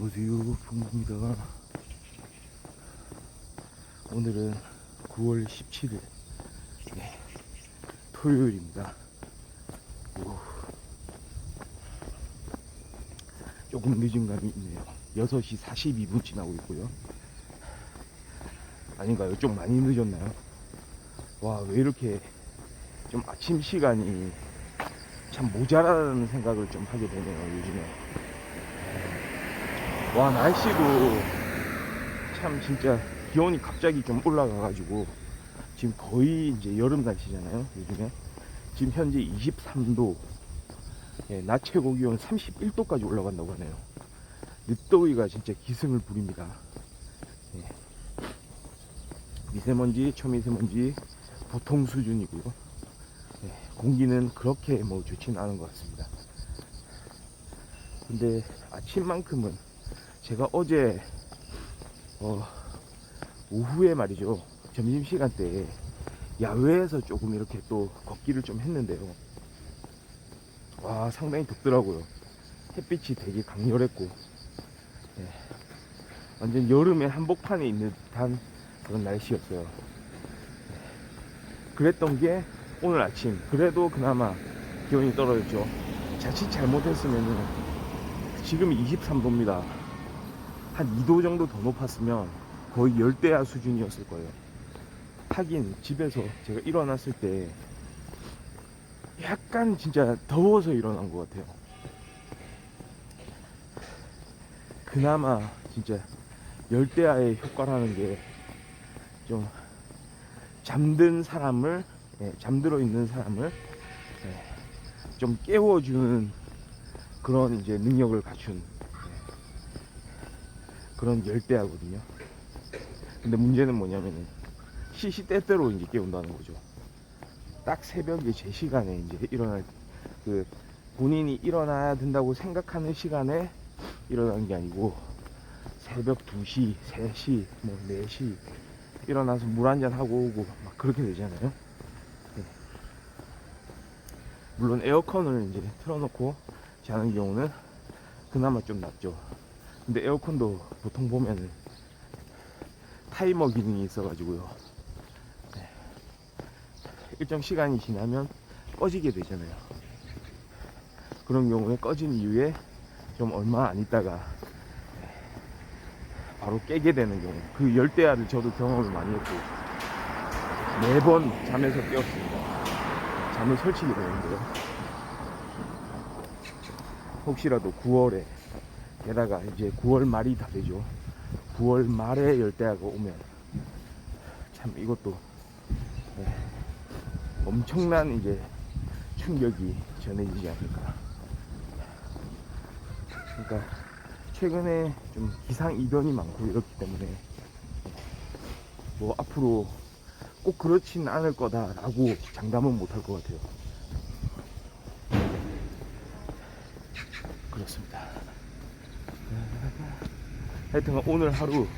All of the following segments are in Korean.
안녕하세요, 풍부입니다. 오늘은 9월 17일 토요일입니다. 조금 늦은 감이 있네요. 6시 42분 지나고 있고요. 아닌가요? 좀 많이 늦었나요? 와, 왜 이렇게 좀 아침 시간이 참 모자라는 생각을 좀 하게 되네요, 요즘에. 와, 날씨도 참 진짜 기온이 갑자기 좀 올라가가지고 지금 거의 이제 여름 날씨잖아요, 요즘에. 지금 현재 23도, 낮 최고 기온 31도까지 올라간다고 하네요. 늦더위가 진짜 기승을 부립니다. 미세먼지, 초미세먼지 보통 수준이고요. 공기는 그렇게 뭐 좋지는 않은 것 같습니다. 근데 아침만큼은 제가 어제 오후에 말이죠, 점심시간대에 야외에서 조금 이렇게 또 걷기를 좀 했는데요. 와, 상당히 덥더라고요. 햇빛이 되게 강렬했고, 완전 여름의 한복판에 있는 듯한 그런 날씨였어요. 그랬던 게 오늘 아침 그래도 그나마 기온이 떨어졌죠. 자칫 잘못했으면은 지금 23도입니다. 한 2도 정도 더 높았으면 거의 열대야 수준이었을 거예요. 하긴 집에서 제가 일어났을 때 약간 진짜 더워서 일어난 것 같아요. 그나마 진짜 열대야의 효과라는 게 좀 잠든 사람을, 잠들어 있는 사람을 좀 깨워주는 그런 이제 능력을 갖춘 그런 열대야거든요. 근데 문제는 뭐냐면은 시시때때로 이제 깨운다는 거죠. 딱 새벽에 제 시간에 이제 일어날, 그 본인이 일어나야 된다고 생각하는 시간에 일어나는 게 아니고 새벽 2시, 3시, 뭐 4시 일어나서 물 한잔 하고 오고 막 그렇게 되잖아요. 물론 에어컨을 이제 틀어놓고 자는 경우는 그나마 좀 낫죠. 근데 에어컨도 보통 보면은 타이머 기능이 있어가지고요. 일정 시간이 지나면 꺼지게 되잖아요. 그런 경우에 꺼진 이후에 좀 얼마 안 있다가 바로 깨게 되는 경우, 그 열대야를 저도 경험을 많이 했고 매번 잠에서 깨었습니다. 잠을 설치게 되는데요. 혹시라도 9월에, 게다가 이제 9월 말이 다 되죠. 9월 말에 열대야가 오면 참 이것도 엄청난 이제 충격이 전해지지 않을까. 그러니까 최근에 좀 기상 이변이 많고 이렇기 때문에 뭐 앞으로 꼭 그렇진 않을 거다라고 장담은 못할 것 같아요. 그렇습니다. 하여튼 오늘 하루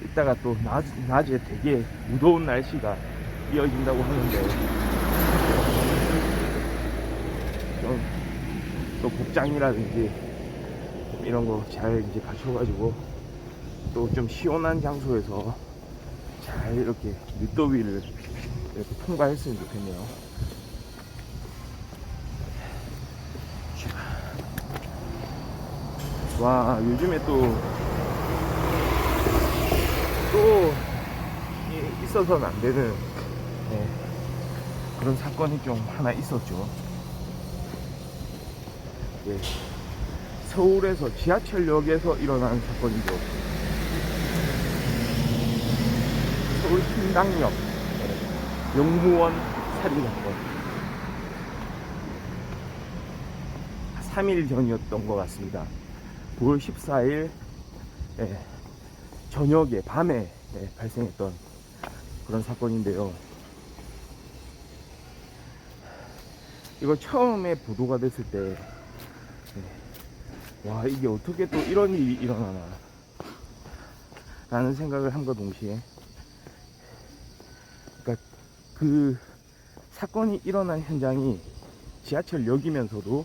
이따가 또 낮에 되게 무더운 날씨가 이어진다고 하는데 좀 또 복장이라든지 이런 거 잘 이제 갖춰가지고 또 좀 시원한 장소에서 잘 이렇게 늦더위를 이렇게 통과했으면 좋겠네요. 와, 요즘에 또 있어서는 안 되는 그런 사건이 좀 하나 있었죠. 서울에서 지하철역에서 일어난 사건이죠. 서울 신당역 영무원 살인 사건. 3일 전이었던 것 같습니다. 9월 14일 저녁에, 밤에 발생했던 그런 사건인데요. 이거 처음에 보도가 됐을 때 와, 이게 어떻게 또 이런 일이 일어나나 라는 생각을 함과 동시에, 그러니까 그 사건이 일어난 현장이 지하철역이면서도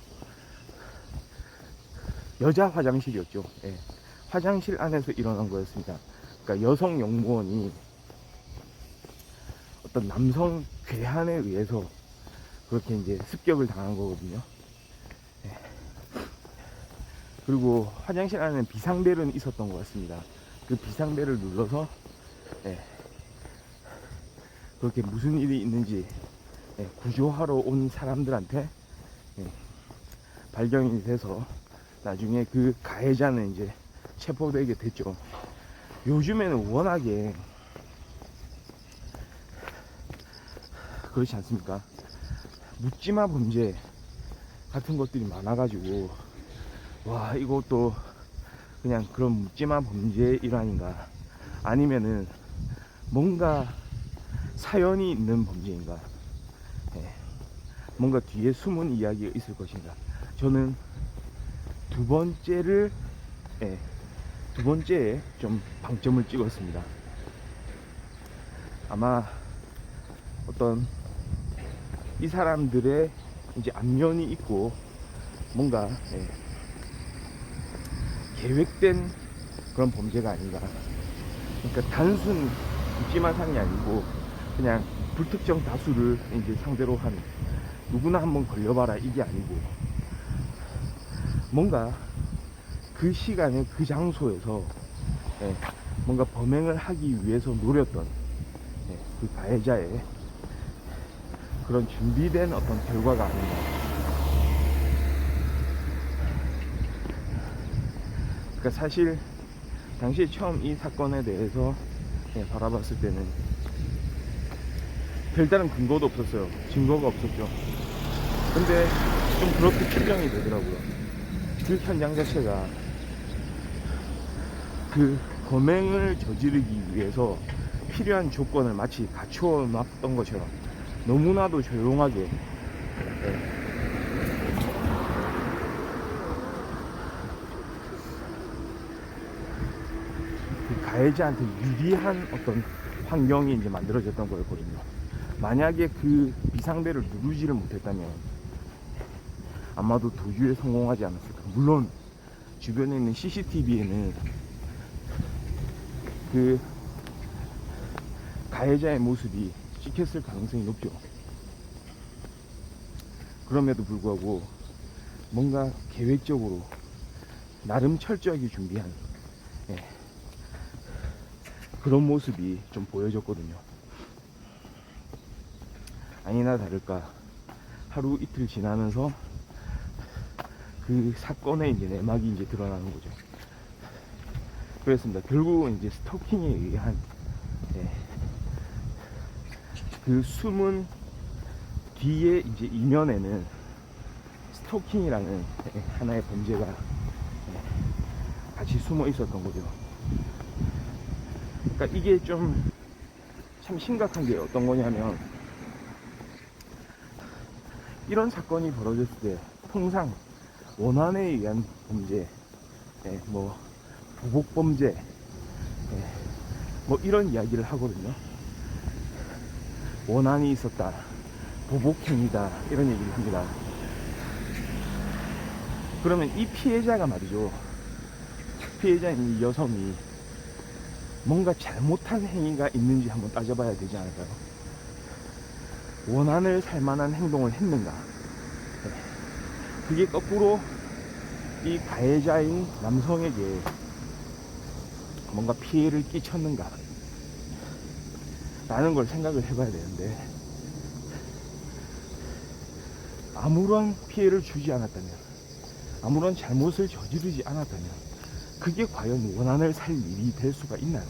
여자 화장실이었죠. 화장실 안에서 일어난 거였습니다. 그러니까 여성 영무원이 어떤 남성 괴한에 의해서 그렇게 이제 습격을 당한 거거든요. 예. 그리고 화장실 안에는 비상벨은 있었던 것 같습니다. 그 비상벨을 눌러서 예. 그렇게 무슨 일이 있는지 예. 구조하러 온 사람들한테 예. 발견이 돼서 나중에 그 가해자는 이제 체포되게 됐죠. 요즘에는 워낙에 그렇지 않습니까? 묻지마 범죄 같은 것들이 많아가지고 와 이것도 그냥 그런 묻지마 범죄의 일환인가 아니면은 뭔가 사연이 있는 범죄인가 예. 뭔가 뒤에 숨은 이야기가 있을 것인가. 저는 두 번째를 예. 두 번째에 좀 방점을 찍었습니다. 아마 어떤 이 사람들의 이제 안면이 있고 뭔가 예, 계획된 그런 범죄가 아닌가. 그러니까 단순 묻지마 상이 아니고 그냥 불특정 다수를 이제 상대로 한 누구나 한번 걸려봐라 이게 아니고 뭔가 그 시간에 그 장소에서 예, 뭔가 범행을 하기 위해서 노렸던 예, 그 가해자의 그런 준비된 어떤 결과가 아닌가. 그러니까 사실 당시에 처음 이 사건에 대해서 예, 바라봤을 때는 별다른 근거도 없었어요. 증거가 없었죠. 근데 좀 그렇게 추정이 되더라고요. 그 현장 자체가 그 범행을 저지르기 위해서 필요한 조건을 마치 갖추어 놨던 것처럼 너무나도 조용하게 예, 그 가해자한테 유리한 어떤 환경이 이제 만들어졌던 거였거든요. 만약에 그 비상벨을 누르지를 못했다면 아마도 도주에 성공하지 않았을까. 물론 주변에 있는 CCTV에는 그 가해자의 모습이 찍혔을 가능성이 높죠. 그럼에도 불구하고 뭔가 계획적으로 나름 철저하게 준비한 예, 그런 모습이 좀 보여졌거든요. 아니나 다를까 하루 이틀 지나면서 그 사건의 이제 내막이 이제 드러나는 거죠. 그렇습니다. 결국은 이제 스토킹에 의한 예, 그 숨은 뒤에 이제 이면에는 스토킹이라는 예, 하나의 범죄가 예, 같이 숨어 있었던 거죠. 그러니까 이게 좀 참 심각한 게 어떤 거냐면 이런 사건이 벌어졌을 때 통상 원한에 의한 범죄, 예, 뭐 보복 범죄, 예, 뭐 이런 이야기를 하거든요. 원한이 있었다, 보복행위다 이런 얘기를 합니다. 그러면 이 피해자가 말이죠. 피해자인 이 여성이 뭔가 잘못한 행위가 있는지 한번 따져봐야 되지 않을까요? 원한을 살 만한 행동을 했는가? 네. 그게 거꾸로 이 가해자인 남성에게 뭔가 피해를 끼쳤는가? 라는 걸 생각을 해봐야 되는데 아무런 피해를 주지 않았다면, 아무런 잘못을 저지르지 않았다면 그게 과연 원한을 살 일이 될 수가 있나요?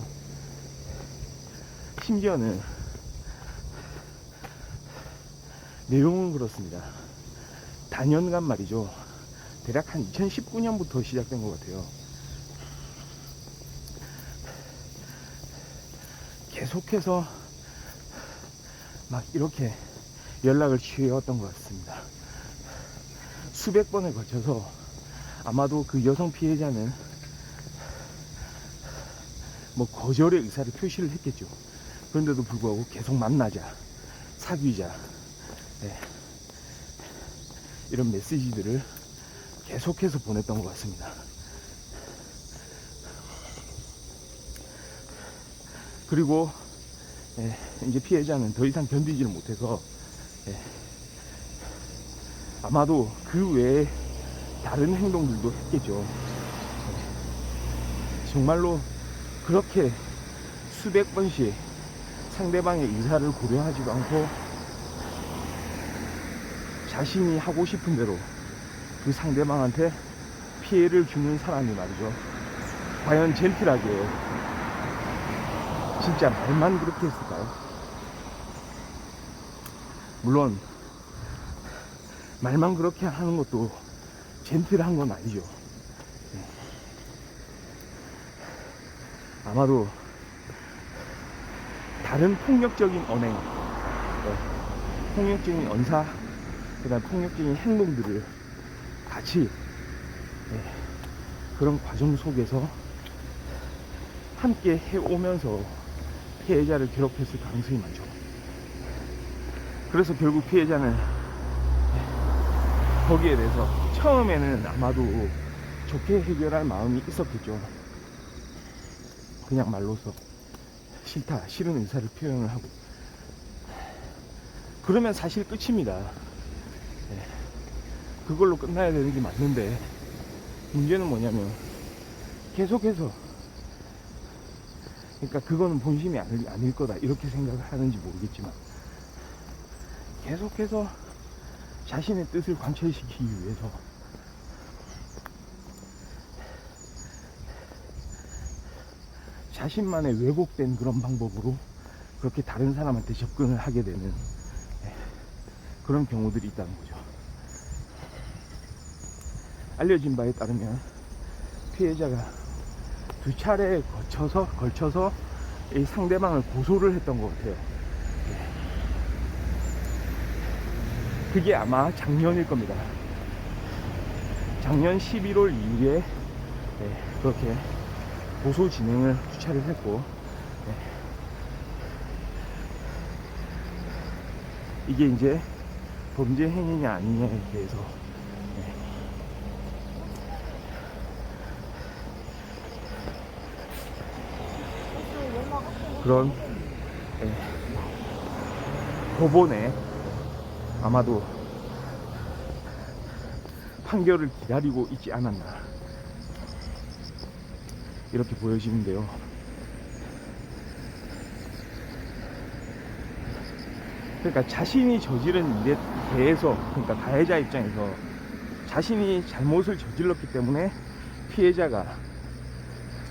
심지어는 내용은 그렇습니다. 단연간 말이죠. 대략 한 2019년부터 시작된 것 같아요. 계속해서 막 이렇게 연락을 취해왔던 것 같습니다. 수백 번에 걸쳐서 아마도 그 여성 피해자는 뭐 거절의 의사를 표시를 했겠죠. 그런데도 불구하고 계속 만나자, 사귀자, 네, 이런 메시지들을 계속해서 보냈던 것 같습니다. 그리고 이제 피해자는 더 이상 견디지를 못해서 아마도 그 외에 다른 행동들도 했겠죠. 정말로 그렇게 수백 번씩 상대방의 의사를 고려하지도 않고 자신이 하고 싶은 대로 그 상대방한테 피해를 주는 사람이 말이죠, 과연 젠틀하게 진짜 말만 그렇게 했을까요? 물론 말만 그렇게 하는 것도 젠틀한 건 아니죠. 아마도 다른 폭력적인 언행, 폭력적인 언사, 그 다음 폭력적인 행동들을 같이 그런 과정 속에서 함께 해오면서 피해자를 괴롭혔을 가능성이 많죠. 그래서 결국 피해자는 거기에 대해서 처음에는 아마도 좋게 해결할 마음이 있었겠죠. 그냥 말로써 싫다, 싫은 의사를 표현을 하고, 그러면 사실 끝입니다. 그걸로 끝나야 되는 게 맞는데, 문제는 뭐냐면 계속해서, 그러니까 그거는 본심이 아닐 거다 이렇게 생각을 하는지 모르겠지만, 계속해서 자신의 뜻을 관철시키기 위해서 자신만의 왜곡된 그런 방법으로 그렇게 다른 사람한테 접근을 하게 되는 그런 경우들이 있다는 거죠. 알려진 바에 따르면 피해자가 2차례에 걸쳐서 이 상대방을 고소를 했던 것 같아요. 그게 아마 작년일 겁니다. 작년 11월 이후에 그렇게 고소 진행을 2차례를 했고, 이게 이제 범죄 행위냐 아니냐에 대해서 그런 법원에 아마도 판결을 기다리고 있지 않았나 이렇게 보여지는데요. 그러니까 자신이 저지른 일에 대해서, 그러니까 가해자 입장에서 자신이 잘못을 저질렀기 때문에 피해자가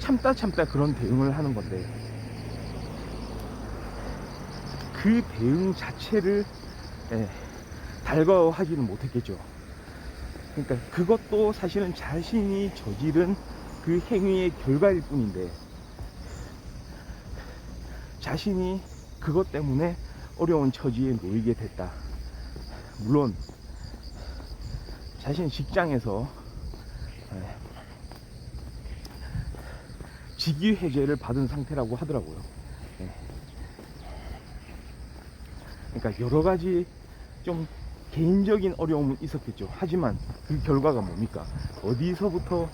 참다 그런 대응을 하는 건데, 그 대응 자체를 달가워하지는 못했겠죠. 그러니까 그것도 사실은 자신이 저지른 그 행위의 결과일 뿐인데, 자신이 그것 때문에 어려운 처지에 놓이게 됐다. 물론 자신 직장에서 직위 해제를 받은 상태라고 하더라고요. 그러니까 여러 가지 좀 개인적인 어려움은 있었겠죠. 하지만 그 결과가 뭡니까? 어디서부터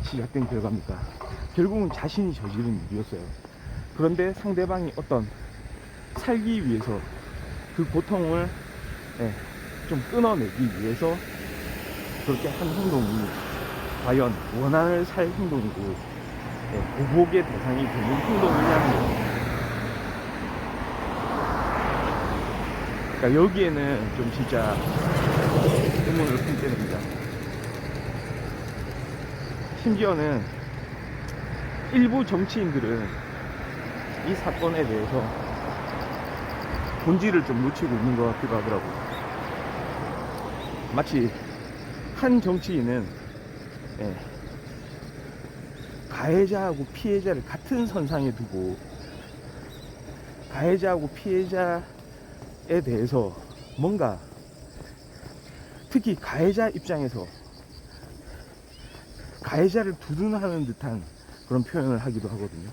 시작된 결과입니까? 결국은 자신이 저지른 일이었어요. 그런데 상대방이 어떤 살기 위해서 그 고통을 좀 끊어내기 위해서 그렇게 한 행동이 과연 원한을 살 행동이고 보복의 대상이 되는 행동이냐는 거예요. 그러니까 여기에는 좀 진짜 의문을 품게 됩니다. 심지어는 일부 정치인들은 이 사건에 대해서 본질을 좀 놓치고 있는 것 같기도 하더라고요. 마치 한 정치인은 가해자하고 피해자를 같은 선상에 두고 가해자하고 피해자에 대해서 뭔가, 특히 가해자 입장에서 가해자를 두둔하는 듯한 그런 표현을 하기도 하거든요.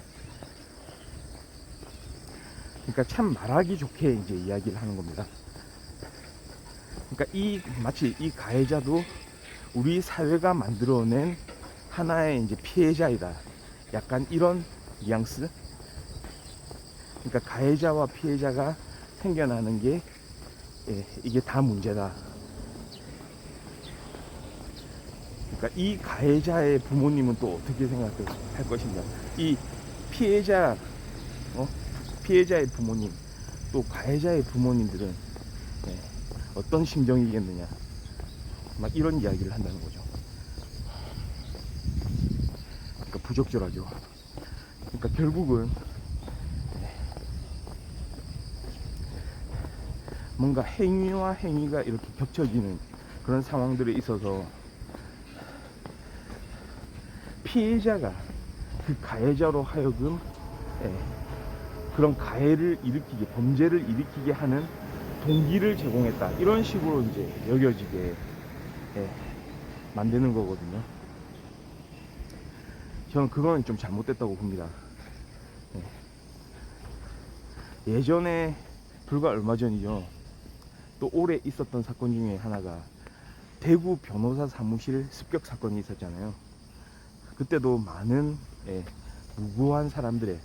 그러니까 참 말하기 좋게 이제 이야기를 하는 겁니다. 그러니까 마치 이 가해자도 우리 사회가 만들어낸 하나의 이제 피해자이다. 약간 이런 뉘앙스. 그러니까 가해자와 피해자가 생겨나는 게 이게 다 문제다. 그러니까 이 가해자의 부모님은 또 어떻게 생각할 것인가. 이 피해자, 피해자의 부모님, 또 가해자의 부모님들은 어떤 심정이겠느냐. 막 이런 이야기를 한다는 거죠. 그러니까 부적절하죠. 그러니까 결국은 뭔가 행위와 행위가 이렇게 겹쳐지는 그런 상황들에 있어서 피해자가 그 가해자로 하여금 그런 가해를 일으키게, 범죄를 일으키게 하는 동기를 제공했다, 이런 식으로 이제 여겨지게 만드는 거거든요. 저는 그건 좀 잘못됐다고 봅니다. 예전에 불과 얼마 전이죠, 또 올해 있었던 사건 중에 하나가 대구 변호사 사무실 습격 사건이 있었잖아요. 그때도 많은 무고한 사람들의,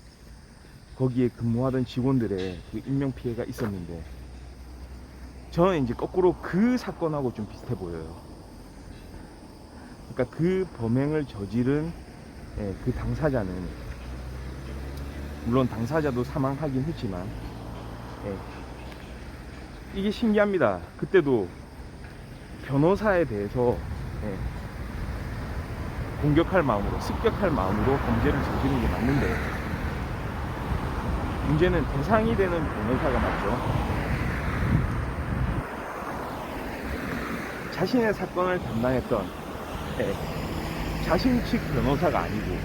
거기에 근무하던 직원들의 그 인명피해가 있었는데, 저는 이제 거꾸로 그 사건하고 좀 비슷해 보여요. 그러니까 그 범행을 저지른 그 당사자는, 물론 당사자도 사망하긴 했지만, 이게 신기합니다. 그때도 변호사에 대해서 공격할 마음으로, 습격할 마음으로 범죄를 저지른 게 맞는데, 문제는 대상이 되는 변호사가 맞죠. 자신의 사건을 담당했던 자신 측 변호사가 아니고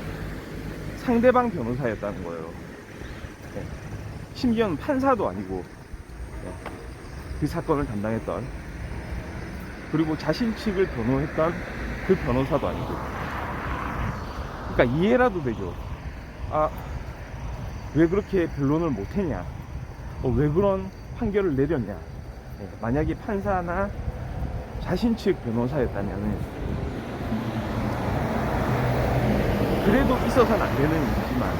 상대방 변호사였다는 거예요. 심지어는 판사도 아니고 그 사건을 담당했던, 그리고 자신 측을 변호했던 그 변호사도 아니고. 그러니까 이해라도 되죠. 아, 왜 그렇게 변론을 못했냐, 왜 그런 판결을 내렸냐. 만약에 판사나 자신 측 변호사였다면 그래도 있어서는 안 되는 일이지만,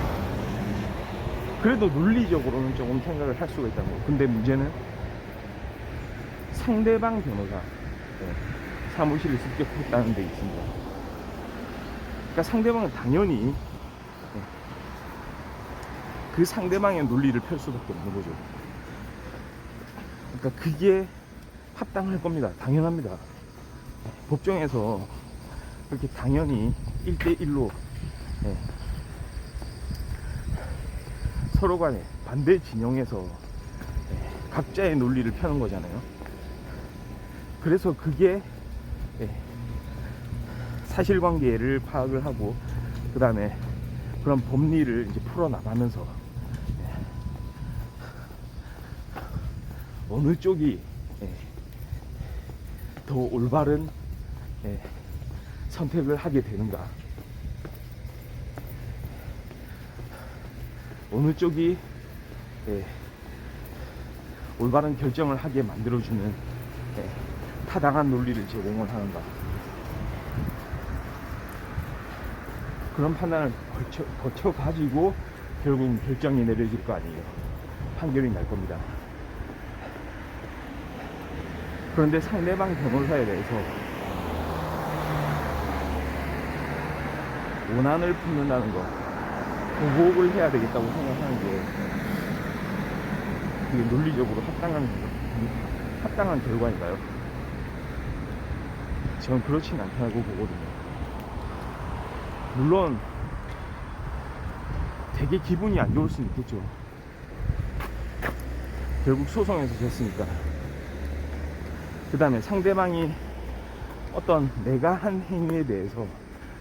그래도 논리적으로는 조금 생각을 할 수가 있다는 거. 근데 문제는 상대방 변호사 사무실을 습격했다는 데 있습니다. 그러니까 상대방은 당연히 그 상대방의 논리를 펼 수밖에 없는 거죠. 그러니까 그게 합당할 겁니다. 당연합니다. 법정에서 그렇게 당연히 1대1로 서로 간에 반대 진영에서 각자의 논리를 펴는 거잖아요. 그래서 그게 사실관계를 파악을 하고, 그 다음에 그런 법리를 이제 풀어나가면서 어느 쪽이 더 올바른 선택을 하게 되는가, 어느 쪽이 올바른 결정을 하게 만들어주는 타당한 논리를 제공을 하는가, 그런 판단을 거쳐 가지고 결국 결정이 내려질 거 아니에요. 판결이 날 겁니다. 그런데 상대방 변호사에 대해서 원한을 품는다는 거, 보복을 해야 되겠다고 생각하는 게 그게 논리적으로 합당한 결과인가요? 저는 그렇진 않다고 보거든요. 물론 되게 기분이 안 좋을 수는 있겠죠. 결국 소송에서 졌으니까. 그 다음에 상대방이 어떤 내가 한 행위에 대해서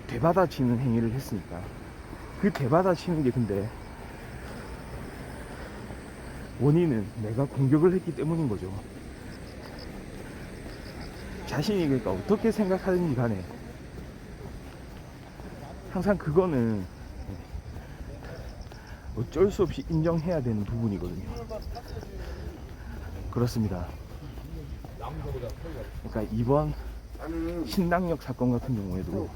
되받아치는 행위를 했으니까, 그 되받아치는 게 근데 원인은 내가 공격을 했기 때문인 거죠. 자신이 그러니까 어떻게 생각하든지 간에 항상 그거는 어쩔 수 없이 인정해야 되는 부분이거든요. 그렇습니다. 그러니까 이번 신당역 사건 같은 경우에도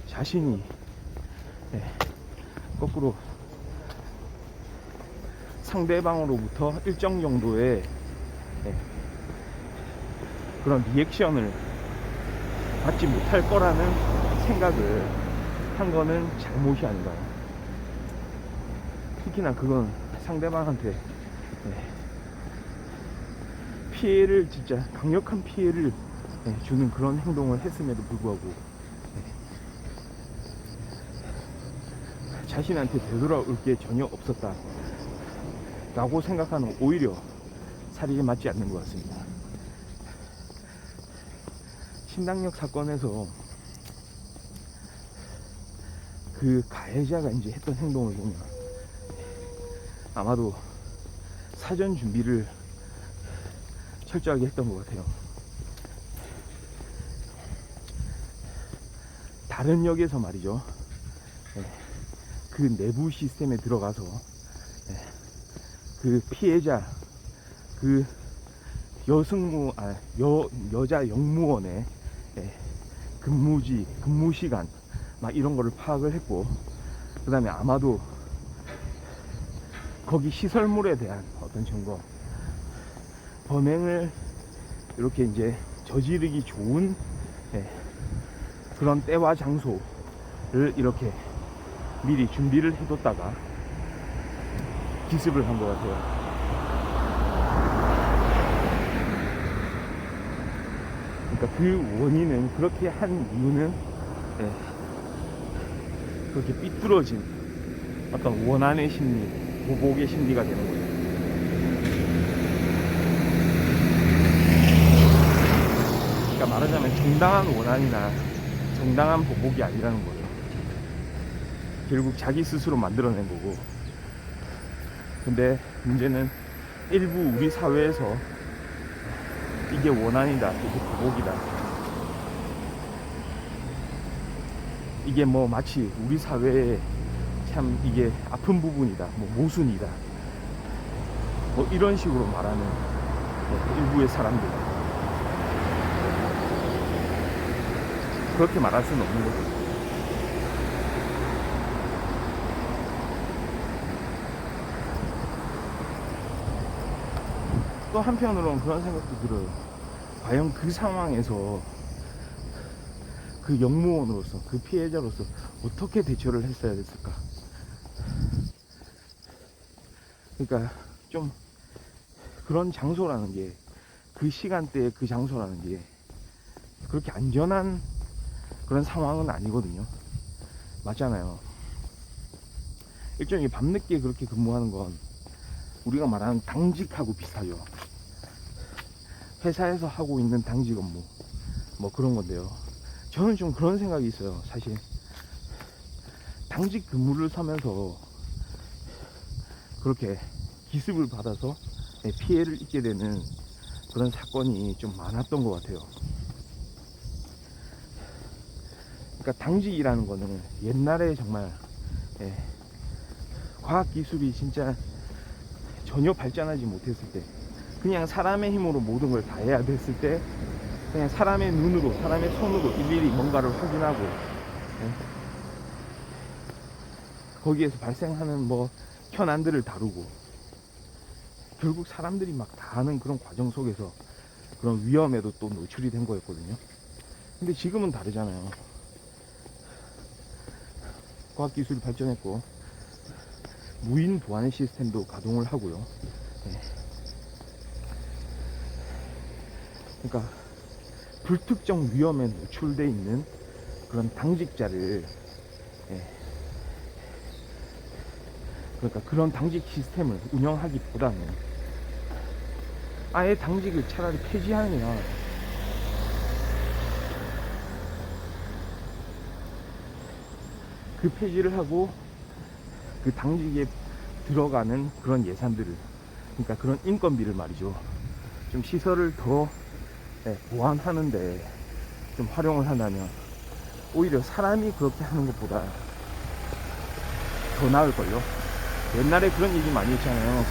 자신이 거꾸로 상대방으로부터 일정 정도의 그런 리액션을 받지 못할 거라는 생각을 한 거는 잘못이 아닌가요? 특히나 그건 상대방한테 피해를, 진짜 강력한 피해를 주는 그런 행동을 했음에도 불구하고 자신한테 되돌아올 게 전혀 없었다 라고 생각하는 오히려 사실이 맞지 않는 것 같습니다. 신당역 사건에서 그 가해자가 이제 했던 행동을 보면 아마도 사전 준비를 철저하게 했던 것 같아요. 다른 역에서 말이죠, 그 내부 시스템에 들어가서 그 피해자, 그 여자 영무원의 근무 시간 막 이런 거를 파악을 했고, 그 다음에 아마도 거기 시설물에 대한 어떤 증거, 범행을 이렇게 이제 저지르기 좋은 그런 때와 장소를 이렇게 미리 준비를 해뒀다가 기습을 한 것 같아요. 그러니까 그 원인은, 그렇게 한 이유는 그렇게 삐뚤어진 어떤 원한의 심리, 보복의 심리가 되는 거죠. 그러니까 말하자면 정당한 원한이나 정당한 보복이 아니라는 거죠. 결국 자기 스스로 만들어낸 거고. 근데 문제는 일부 우리 사회에서 이게 원한이다, 이게 보복이다, 이게 뭐 마치 우리 사회에 참 이게 아픈 부분이다, 뭐 모순이다, 뭐 이런 식으로 말하는 일부의 사람들, 그렇게 말할 수는 없는 거죠. 또 한편으로는 그런 생각도 들어요. 과연 그 상황에서 그 영무원으로서, 그 피해자로서 어떻게 대처를 했어야 됐을까? 그러니까 좀 그런 장소라는 게, 그 시간대에 그 장소라는 게 그렇게 안전한 그런 상황은 아니거든요. 맞잖아요. 일종의 밤늦게 그렇게 근무하는 건 우리가 말하는 당직하고 비슷하죠. 회사에서 하고 있는 당직 업무, 뭐 그런 건데요. 저는 좀 그런 생각이 있어요. 사실 당직 근무를 서면서 그렇게 기습을 받아서 피해를 입게 되는 그런 사건이 좀 많았던 것 같아요. 그러니까 당직이라는 거는 옛날에 정말 과학기술이 진짜 전혀 발전하지 못했을 때, 그냥 사람의 힘으로 모든 걸 다 해야 됐을 때, 그냥 사람의 눈으로, 사람의 손으로 일일이 뭔가를 확인하고, 거기에서 발생하는 뭐 현안들을 다루고, 결국 사람들이 막 다 하는 그런 과정 속에서 그런 위험에도 또 노출이 된 거였거든요. 근데 지금은 다르잖아요. 과학기술이 발전했고 무인 보안 시스템도 가동을 하고요. 그러니까 불특정 위험에 노출되어 있는 그런 당직자를, 그러니까 그런 당직 시스템을 운영하기보다는 아예 당직을 차라리 폐지하는 게 나아요. 그 폐지를 하고 그 당직에 들어가는 그런 예산들을, 그러니까 그런 인건비를 말이죠, 좀 시설을 더 보완하는데 좀 활용을 한다면 오히려 사람이 그렇게 하는 것보다 더 나을걸요. 옛날에 그런 얘기 많이 했잖아요.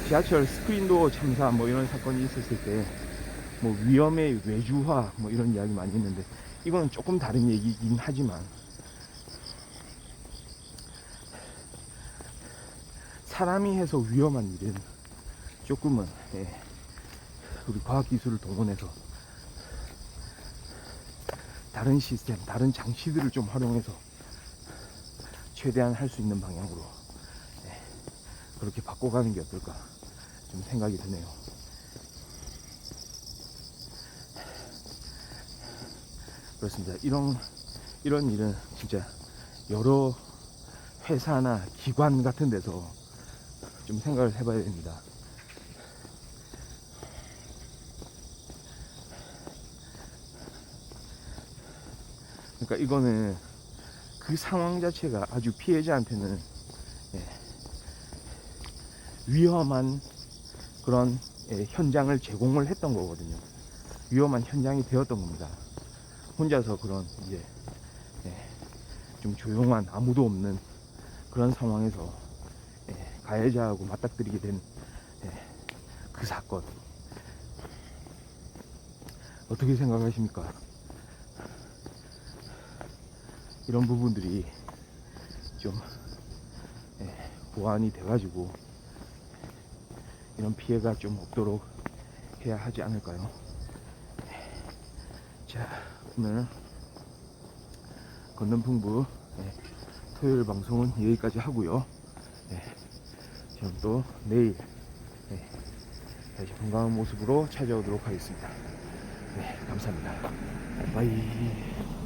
지하철 스크린도어 참사 뭐 이런 사건이 있었을 때 뭐 위험의 외주화 뭐 이런 이야기 많이 했는데, 이거는 조금 다른 얘기긴 하지만 사람이 해서 위험한 일은 조금은 우리 과학기술을 동원해서 다른 시스템, 다른 장치들을 좀 활용해서 최대한 할 수 있는 방향으로 그렇게 바꿔가는 게 어떨까 좀 생각이 드네요. 그렇습니다. 이런 일은 진짜 여러 회사나 기관 같은 데서 좀 생각을 해봐야 됩니다. 그러니까 이거는 그 상황 자체가 아주 피해자한테는 위험한 그런 현장을 제공을 했던 거거든요. 위험한 현장이 되었던 겁니다. 혼자서 그런 이제 좀 조용한 아무도 없는 그런 상황에서 가해자하고 맞닥뜨리게 된 그 사건 어떻게 생각하십니까? 이런 부분들이 좀 보완이 돼가지고 이런 피해가 좀 없도록 해야 하지 않을까요? 자, 오늘 건넌풍부 토요일 방송은 여기까지 하고요. 저는 또 내일 다시 건강한 모습으로 찾아오도록 하겠습니다. 감사합니다. 바이.